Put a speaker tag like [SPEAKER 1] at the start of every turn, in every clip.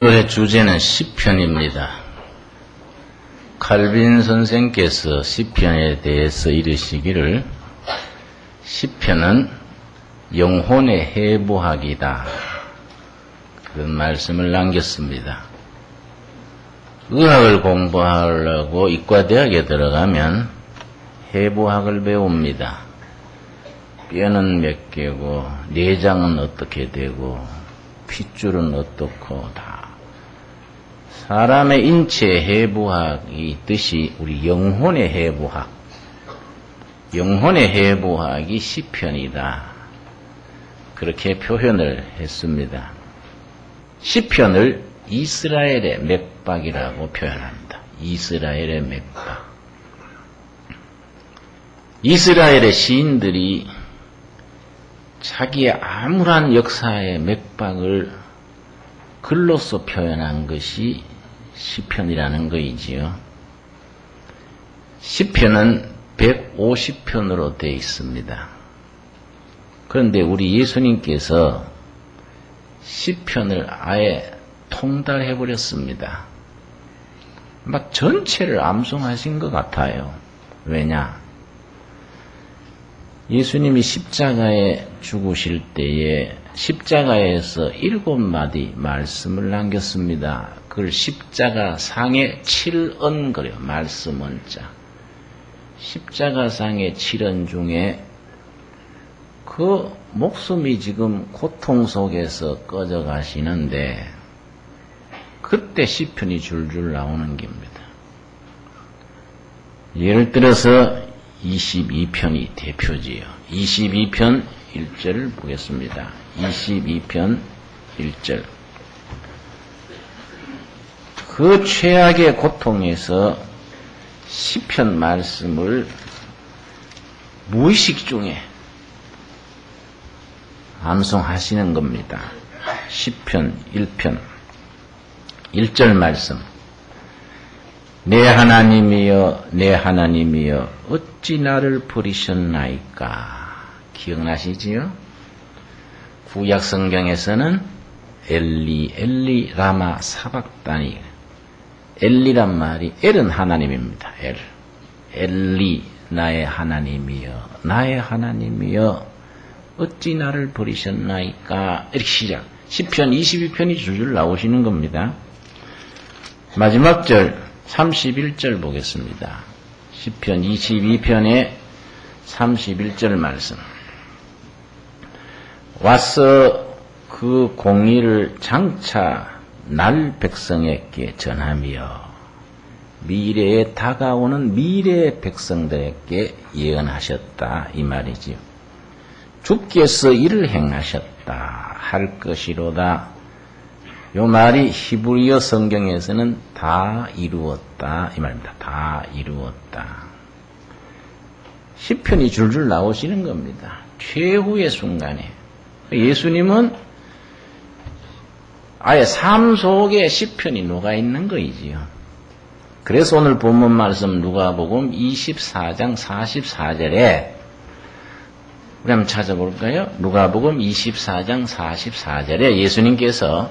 [SPEAKER 1] 오늘의 주제는 시편입니다. 칼빈 선생께서 시편에 대해서 이르시기를 시편은 영혼의 해부학이다, 그런 말씀을 남겼습니다. 의학을 공부하려고 이과대학에 들어가면 해부학을 배웁니다. 뼈는 몇 개고 내장은 어떻게 되고 핏줄은 어떻고 다 사람의 인체 해부학이 있듯이 우리 영혼의 해부학, 영혼의 해부학이 시편이다, 그렇게 표현을 했습니다. 시편을 이스라엘의 맥박이라고 표현합니다. 이스라엘의 맥박. 이스라엘의 시인들이 자기의 암울한 역사의 맥박을 글로써 표현한 것이 시편이라는 거이지요. 시편은 150편으로 되어 있습니다. 그런데 우리 예수님께서 시편을 아예 통달해 버렸습니다. 막 전체를 암송하신 것 같아요. 왜냐? 예수님이 십자가에 죽으실 때에 십자가에서 7마디 말씀을 남겼습니다. 그걸 십자가 상의 7언 그래요. 말씀은 자. 십자가 상의 7언 중에 그 목숨이 지금 고통 속에서 꺼져 가시는데 그때 시편이 줄줄 나오는 겁니다. 예를 들어서 22편이 대표지요. 22편 1절을 보겠습니다. 22편 1절. 그 최악의 고통에서 시편 말씀을 무의식 중에 암송하시는 겁니다. 시편 1편 1절 말씀. 내 하나님이여 내 하나님이여 어찌 나를 버리셨나이까. 기억나시지요? 구약 성경에서는 엘리 엘리 라마 사박다니. 엘리란 말이 엘은 하나님입니다. 엘리 나의 하나님이여 나의 하나님이여 어찌 나를 버리셨나이까. 이렇게 시작. 시편 22편이 줄줄 나오시는 겁니다. 마지막 절 31절 보겠습니다. 시편 22편의 31절 말씀. 와서 그 공의를 장차 날 백성에게 전하며 미래에 다가오는 미래의 백성들에게 예언하셨다, 이 말이지요. 주께서 이를 행하셨다 할 것이로다. 요 말이 히브리어 성경에서는 다 이루었다, 이 말입니다. 다 이루었다. 시편이 줄줄 나오시는 겁니다. 최후의 순간에. 예수님은 아예 삶 속에 시편이 녹아있는 거이지요. 그래서 오늘 본문 말씀 누가복음 24장 44절에 우리 한번 찾아볼까요? 누가복음 24장 44절에 예수님께서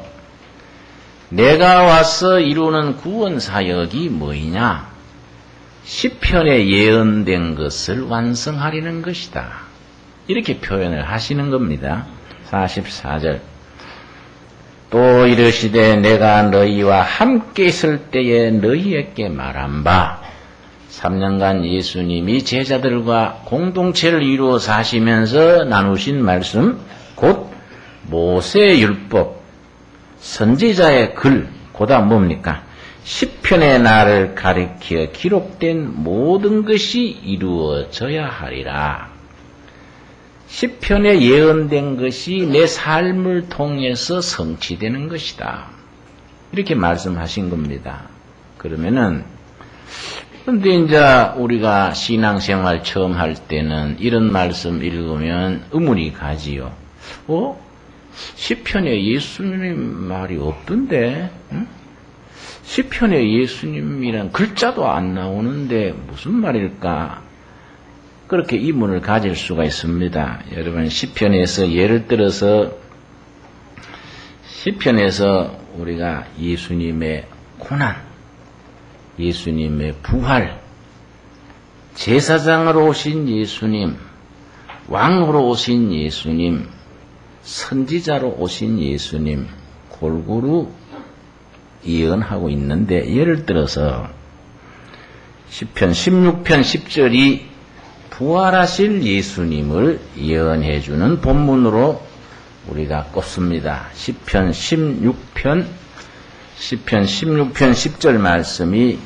[SPEAKER 1] 내가 와서 이루는 구원 사역이 뭐이냐? 시편에 예언된 것을 완성하려는 것이다. 이렇게 표현을 하시는 겁니다. 44절. 또 이르시되 내가 너희와 함께 있을 때에 너희에게 말한 바 3년간 예수님이 제자들과 공동체를 이루어 사시면서 나누신 말씀 곧 모세의 율법 선지자의 글, 그다음 뭡니까? 시편의 날을 가리켜 기록된 모든 것이 이루어져야 하리라. 시편에 예언된 것이 내 삶을 통해서 성취되는 것이다. 이렇게 말씀하신 겁니다. 그러면은, 근데 이제 우리가 신앙생활 처음 할 때는 이런 말씀 읽으면 의문이 가지요. 시편에 예수님 말이 없던데, 응? 시편에 예수님이란 글자도 안 나오는데 무슨 말일까? 그렇게 의문을 가질 수가 있습니다. 여러분, 시편에서 예를 들어서 시편에서 우리가 예수님의 고난, 예수님의 부활, 제사장으로 오신 예수님, 왕으로 오신 예수님, 선지자로 오신 예수님 골고루 예언하고 있는데, 예를 들어서 시편 16편 10절이 부활하실 예수님을 예언해주는 본문으로 우리가 꼽습니다. 시편 16편 10절 말씀이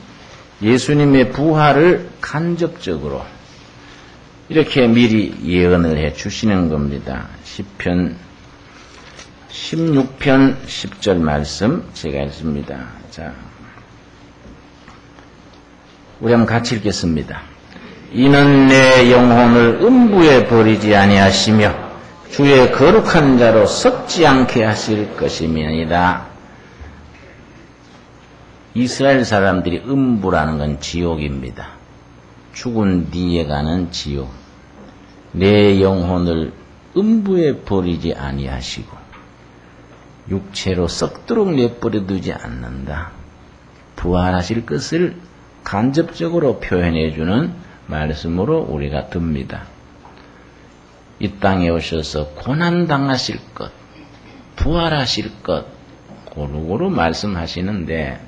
[SPEAKER 1] 예수님의 부활을 간접적으로 이렇게 미리 예언을 해 주시는 겁니다. 시편 16편 10절 말씀 제가 읽습니다. 자, 우리 한번 같이 읽겠습니다. 이는 내 영혼을 음부에 버리지 아니하시며 주의 거룩한 자로 썩지 않게 하실 것이니이다. 이스라엘 사람들이 음부라는 건 지옥입니다. 죽은 뒤에 가는 지옥. 내 영혼을 음부에 버리지 아니하시고 육체로 썩도록 내버려 두지 않는다. 부활하실 것을 간접적으로 표현해 주는 말씀으로 우리가 듭니다. 이 땅에 오셔서 고난당하실 것, 부활하실 것 고루고루 말씀하시는데,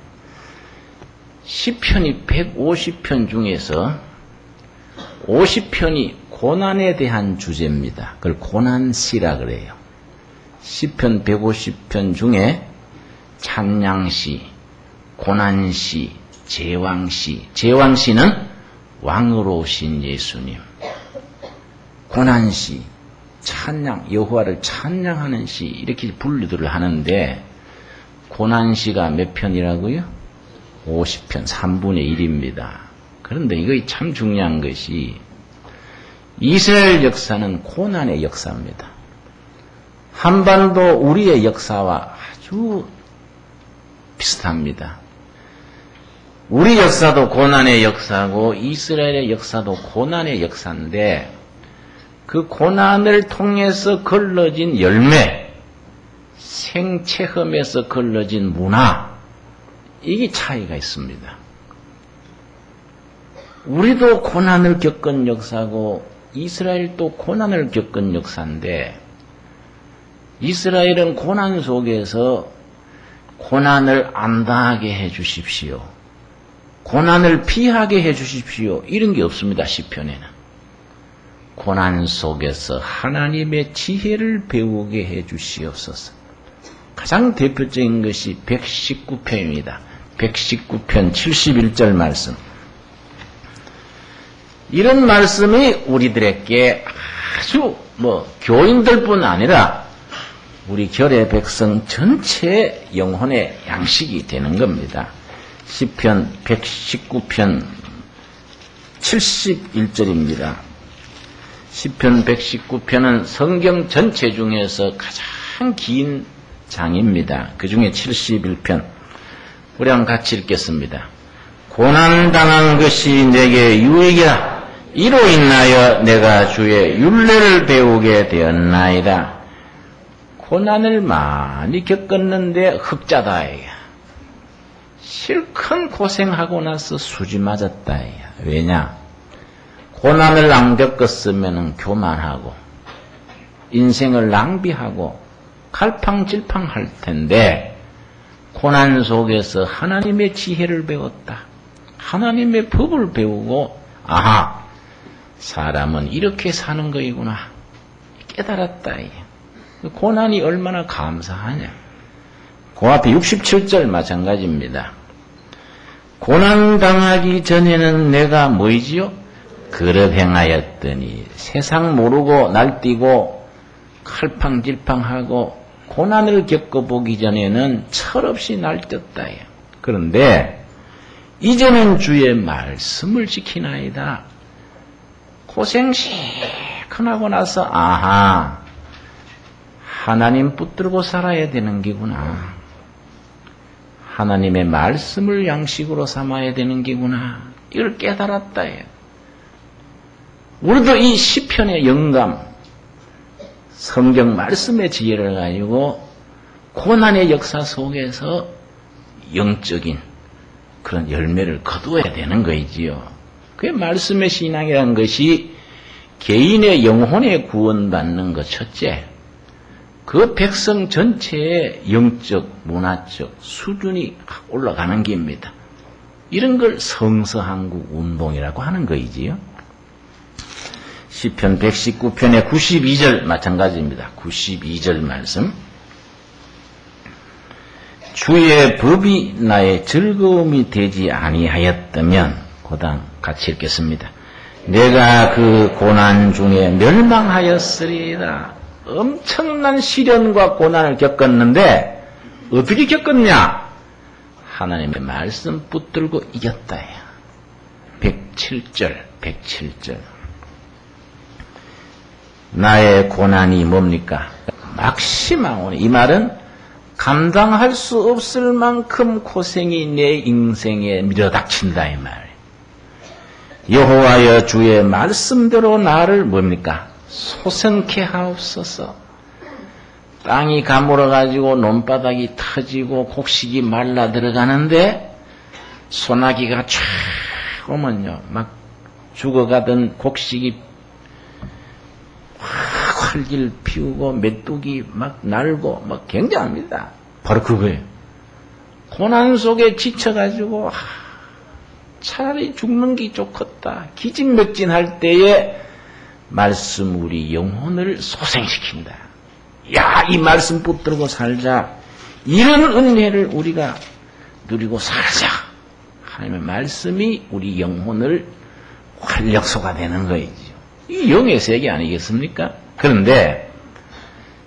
[SPEAKER 1] 시편이 150편 중에서 50편이 고난에 대한 주제입니다. 그걸 고난시라 그래요. 시편 150편 중에 찬양시, 고난시, 제왕시, 제왕시는 왕으로 오신 예수님, 고난시, 찬양, 여호와를 찬양하는 시, 이렇게 분류들을 하는데, 고난시가 몇 편이라고요? 50편, 3분의 1입니다. 그런데 이거 참 중요한 것이, 이스라엘 역사는 고난의 역사입니다. 한반도 우리의 역사와 아주 비슷합니다. 우리 역사도 고난의 역사고 이스라엘의 역사도 고난의 역사인데, 그 고난을 통해서 걸러진 열매, 생체험에서 걸러진 문화, 이게 차이가 있습니다. 우리도 고난을 겪은 역사고 이스라엘도 고난을 겪은 역사인데, 이스라엘은 고난 속에서 고난을 안 당하게 해 주십시오, 고난을 피하게 해 주십시오, 이런 게 없습니다. 시편에는 고난 속에서 하나님의 지혜를 배우게 해 주시옵소서. 가장 대표적인 것이 119편입니다. 119편 71절 말씀. 이런 말씀이 우리들에게 아주 교인들뿐 아니라 우리 결의 백성 전체의 영혼의 양식이 되는 겁니다. 시편 119편 71절입니다. 시편 119편은 성경 전체 중에서 가장 긴 장입니다. 그 중에 71편. 우리 한번 같이 읽겠습니다. 고난당한 것이 내게 유익이라. 이로 인하여 내가 주의 율례를 배우게 되었나이다. 고난을 많이 겪었는데 흑자다. 실컷 고생하고 나서 수지 맞았다. 왜냐? 고난을 안 겪었으면 교만하고 인생을 낭비하고 갈팡질팡할 텐데, 고난 속에서 하나님의 지혜를 배웠다. 하나님의 법을 배우고, 아하, 사람은 이렇게 사는 거이구나 깨달았다. 고난이 얼마나 감사하냐. 그 앞에 67절 마찬가지입니다. 고난당하기 전에는 내가 뭐이지요? 그릇 행하였더니 세상 모르고 날뛰고 칼팡질팡하고 고난을 겪어보기 전에는 철없이 날뛰었다. 그런데 이제는 주의 말씀을 지키나이다. 고생 시큰하고 나서 아하, 하나님 붙들고 살아야 되는 게구나. 하나님의 말씀을 양식으로 삼아야 되는 게구나. 이걸 깨달았다. 우리도 이 시편의 영감, 성경 말씀의 지혜를 가지고 고난의 역사 속에서 영적인 그런 열매를 거두어야 되는 거이지요. 그게 말씀의 신앙이라는 것이 개인의 영혼에 구원받는 것 첫째, 그 백성 전체의 영적, 문화적 수준이 올라가는 겁니다. 이런 걸 성서한국 운동이라고 하는 거이지요. 시편 119편의 92절 마찬가지입니다. 92절 말씀. 주의 법이 나의 즐거움이 되지 아니하였다면, 고단 같이 읽겠습니다. 내가 그 고난 중에 멸망하였으리이다. 엄청난 시련과 고난을 겪었는데 어떻게 겪었냐? 하나님의 말씀 붙들고 이겼다. 107절. 나의 고난이 뭡니까? 막심하오니. 이 말은 감당할 수 없을 만큼 고생이 내 인생에 밀어닥친다 이 말. 여호와여 주의 말씀대로 나를 뭡니까? 소생케 하옵소서. 땅이 가물어가지고 논바닥이 터지고 곡식이 말라 들어가는데 소나기가 쫙 오면요 막 죽어가던 곡식이 확 활기를 피우고 메뚜기 막 날고 막 굉장합니다. 바로 그거예요. 고난 속에 지쳐가지고 차라리 죽는 게 좋겠다 기진맥진할 때에 말씀 우리 영혼을 소생시킵니다. 야, 이 말씀 붙들고 살자. 이런 은혜를 우리가 누리고 살자. 하나님의 말씀이 우리 영혼을 활력소가 되는 거이죠. 이 영의 세계 아니겠습니까? 그런데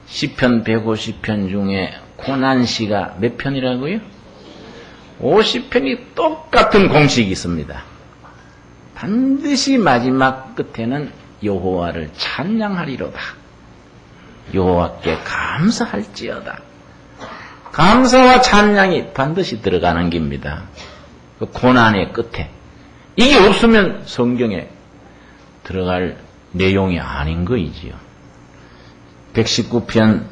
[SPEAKER 1] 시편 150편 중에 고난시가 몇 편이라고요? 50편이 똑같은 공식이 있습니다. 반드시 마지막 끝에는 여호와를 찬양하리로다. 여호와께 감사할지어다. 감사와 찬양이 반드시 들어가는 겁니다. 그 고난의 끝에. 이게 없으면 성경에 들어갈 내용이 아닌 거이지요. 119편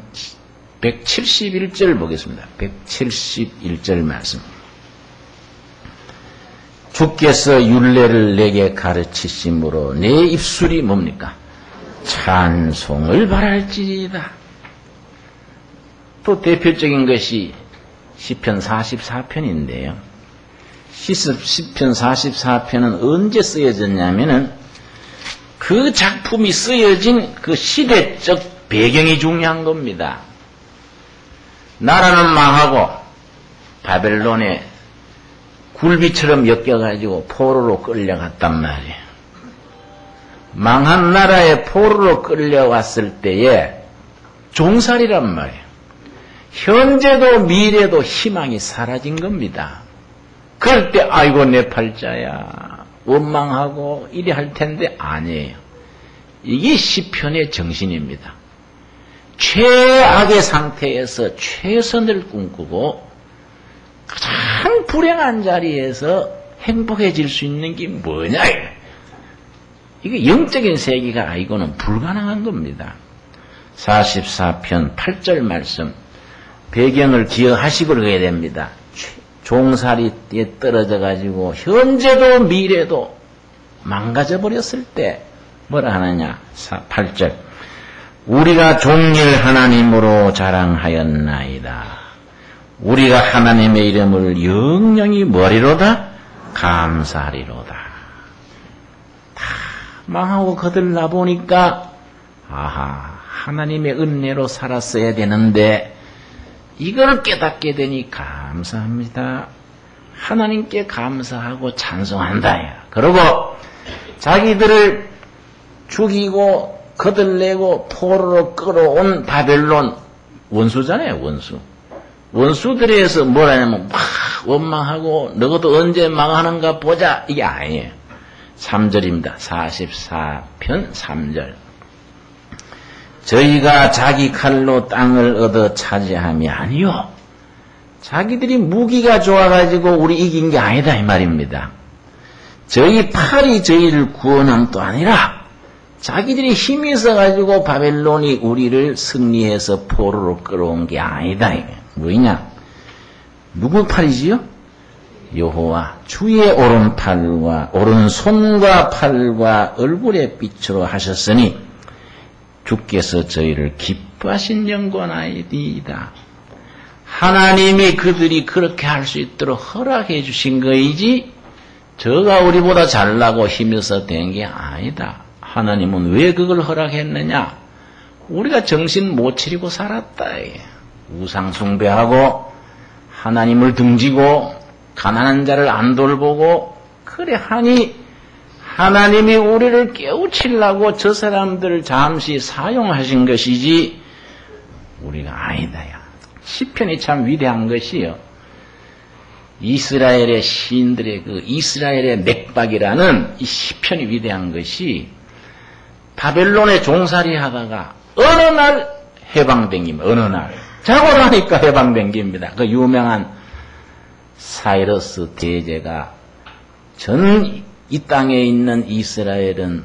[SPEAKER 1] 171절 보겠습니다. 171절 말씀. 주께서 율례를 내게 가르치심으로 내 입술이 뭡니까? 찬송을 바랄지이다. 또 대표적인 것이 시편 44편인데요. 시편 44편은 언제 쓰여졌냐면은 그 작품이 쓰여진 그 시대적 배경이 중요한 겁니다. 나라는 망하고 바벨론에 굴비처럼 엮여가지고 포로로 끌려갔단 말이에요. 망한 나라에 포로로 끌려왔을 때에 종살이란 말이에요. 현재도 미래도 희망이 사라진 겁니다. 그럴 때 아이고 내 팔자야 원망하고 이래 할 텐데 아니에요. 이게 시편의 정신입니다. 최악의 상태에서 최선을 꿈꾸고 가장 불행한 자리에서 행복해질 수 있는 게 뭐냐? 이게 영적인 세계가 아니고는 불가능한 겁니다. 44편 8절 말씀 배경을 기억하시고 그래야 됩니다. 종살이에 떨어져 가지고 현재도 미래도 망가져 버렸을 때 뭐라 하느냐? 8절 우리가 종일 하나님으로 자랑하였나이다. 우리가 하나님의 이름을 영영히 뭐리로다? 감사하리로다. 다 망하고 거들나 보니까 아하 하나님의 은혜로 살았어야 되는데 이걸 깨닫게 되니 감사합니다. 하나님께 감사하고 찬송한다. 그러고 자기들을 죽이고 거들내고 포로로 끌어온 바벨론 원수잖아요. 원수들에서 뭐라냐면 막 원망하고 너희도 언제 망하는가 보자 이게 아니에요. 3절입니다. 44편 3절 저희가 자기 칼로 땅을 얻어 차지함이 아니요. 자기들이 무기가 좋아가지고 우리 이긴 게 아니다 이 말입니다. 저희 팔이 저희를 구원함도 아니라 자기들이 힘이 있어가지고 바벨론이 우리를 승리해서 포로로 끌어온 게 아니다. 뭐이냐? 누구 팔이지요? 여호와 주의 오른팔과 오른손과 팔과 얼굴의 빛으로 하셨으니 주께서 저희를 기뻐하신 영광하이디이다. 하나님이 그들이 그렇게 할 수 있도록 허락해 주신 거이지 저가 우리보다 잘나고 힘있어 된 게 아니다. 하나님은 왜 그걸 허락했느냐? 우리가 정신 못 차리고 살았다. 우상 숭배하고 하나님을 등지고 가난한 자를 안 돌보고 그래 하니 하나님이 우리를 깨우치려고 저 사람들을 잠시 사용하신 것이지 우리가 아니다. 시편이 참 위대한 것이요. 이스라엘의 시인들의 그 이스라엘의 맥박이라는 이 시편이 위대한 것이 바벨론에 종살이 하다가 어느 날 해방됩니다. 어느 날 자고 나니까 해방됩니다. 그 유명한 사이러스 대제가 전 이 땅에 있는 이스라엘은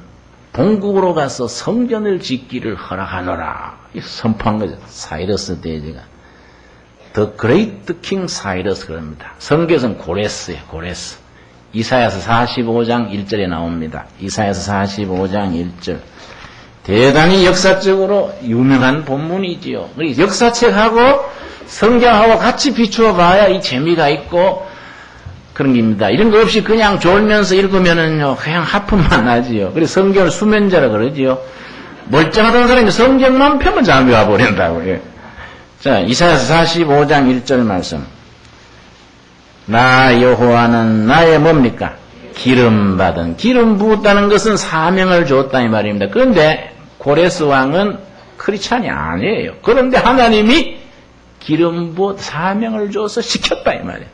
[SPEAKER 1] 본국으로 가서 성전을 짓기를 허락하노라 선포한 거죠. 사이러스 대제가 The Great King Cyrus 그럽니다. 성경에서는 고레스예요. 고레스. 이사야서 45장 1절에 나옵니다. 이사야서 45장 1절. 대단히 역사적으로 유명한 본문이지요. 역사책하고 성경하고 같이 비추어 봐야 이 재미가 있고 그런 겁니다. 이런 거 없이 그냥 졸면서 읽으면은요, 그냥 하품만 나지요. 그래서 성경을 수면제라 그러지요. 멀쩡하던 사람이 성경만 펴면 잠이 와버린다고요. 자, 이사야서 45장 1절 말씀. 나 여호와는 나의 뭡니까? 기름 부었다는 것은 사명을 줬다 이 말입니다. 그런데 고레스 왕은 크리스찬이 아니에요. 그런데 하나님이 기름 부어 사명을 줘서 시켰다 이 말이에요.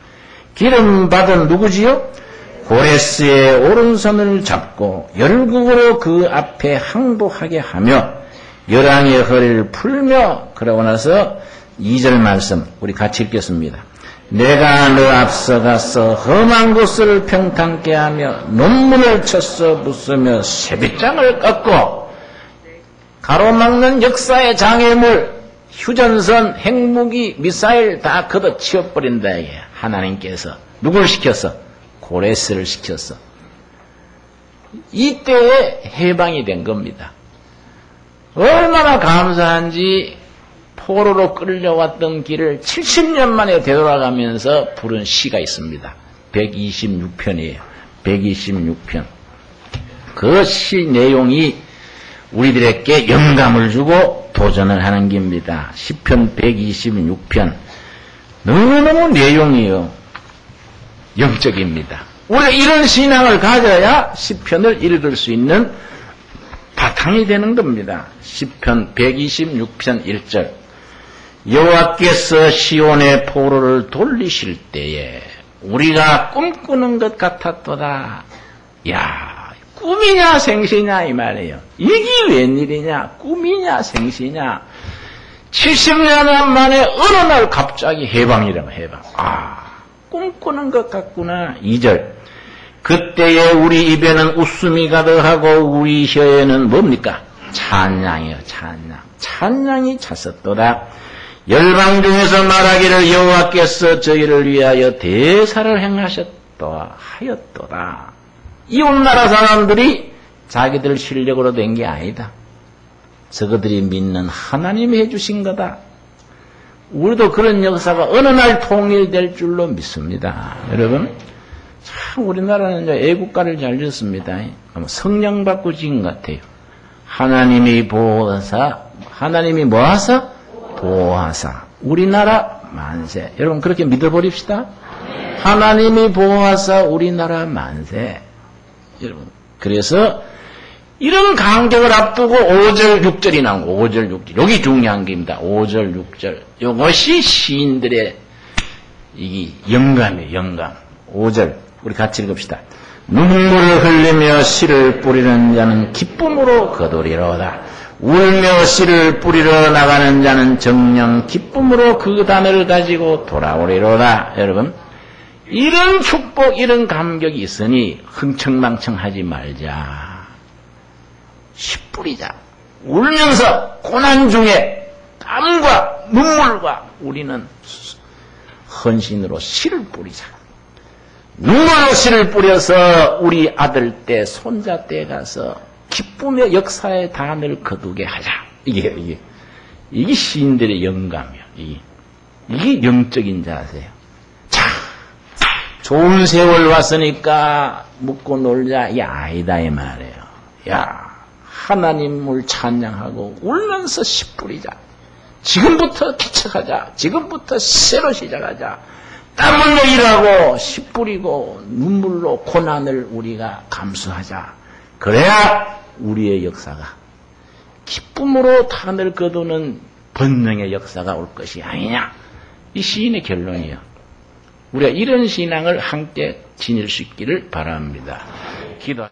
[SPEAKER 1] 기름 받은 누구지요? 고레스의 오른손을 잡고 열국으로 그 앞에 항복하게 하며 열왕의 허리를 풀며 그러고 나서 2절 말씀 우리 같이 읽겠습니다. 내가 너 앞서가서 험한 곳을 평탄케 하며 논문을 쳐서 부수며 쇠빗장을 꺾고 가로막는 역사의 장애물 휴전선, 핵무기, 미사일 다 걷어치워버린다. 하나님께서 누굴 시켰어? 고레스를 시켰어. 이때에 해방이 된 겁니다. 얼마나 감사한지 포로로 끌려왔던 길을 70년 만에 되돌아가면서 부른 시가 있습니다. 126편이에요. 126편. 그 시 내용이 우리들에게 영감을 주고 도전을 하는 겁니다. 시편 126편. 너무너무 내용이요. 영적입니다. 우리가 이런 신앙을 가져야 시편을 읽을 수 있는 바탕이 되는 겁니다. 시편 126편 1절. 여호와께서 시온의 포로를 돌리실 때에 우리가 꿈꾸는 것 같았도다. 야, 꿈이냐 생시냐 이 말이에요. 이게 웬일이냐? 꿈이냐 생시냐? 70년 만에 어느 날 갑자기 해방이라고 해방. 꿈꾸는 것 같구나. 2절. 그때에 우리 입에는 웃음이 가득하고 우리 혀에는 뭡니까? 찬양이요. 찬양이 찼었도다. 열방 중에서 말하기를 여호와께서 저희를 위하여 대사를 행하셨도다 하였도다. 이웃나라 사람들이 자기들 실력으로 된 게 아니다. 저그들이 믿는 하나님이 해주신 거다. 우리도 그런 역사가 어느 날 통일될 줄로 믿습니다. 여러분, 참 우리나라는 이제 애국가를 잘 지었습니다. 성령 받고 지은 것 같아요. 하나님이 보호하사, 하나님이 뭐하사? 보호하사. 우리나라 만세. 여러분 그렇게 믿어버립시다. 하나님이 보호하사 우리나라 만세. 여러분, 그래서 이런 간격을 앞두고 5절 6절이 나온 거. 5절 6절. 여기 중요한 겁니다. 5절 6절. 이것이 시인들의 이 영감이에요. 영감. 5절 우리 같이 읽읍시다. 눈물을 흘리며 씨를 뿌리는 자는 기쁨으로 거두리로다. 울며 씨를 뿌리러 나가는 자는 정녕 기쁨으로 그 단을 가지고 돌아오리로다. 여러분, 이런 축복, 이런 감격이 있으니 흥청망청하지 말자. 씨 뿌리자. 울면서 고난 중에 땀과 눈물과 우리는 헌신으로 씨를 뿌리자. 눈물로 씨를 뿌려서 우리 아들 때, 손자 때 가서 기쁨의 역사의 단을 거두게 하자. 이게 시인들의 영감이야. 이게 영적인 자세요. 자, 좋은 세월 왔으니까 묵고 놀자. 이 아니다 이 말이에요. 야, 하나님을 찬양하고 울면서 씨 뿌리자. 지금부터 개척하자. 지금부터 새로 시작하자. 땀 흘려 일하고 씨 뿌리고 눈물로 고난을 우리가 감수하자. 그래야 우리의 역사가 기쁨으로 탄을 거두는 번영의 역사가 올 것이 아니냐. 이 시인의 결론이요. 우리가 이런 신앙을 함께 지닐 수 있기를 바랍니다. 기도.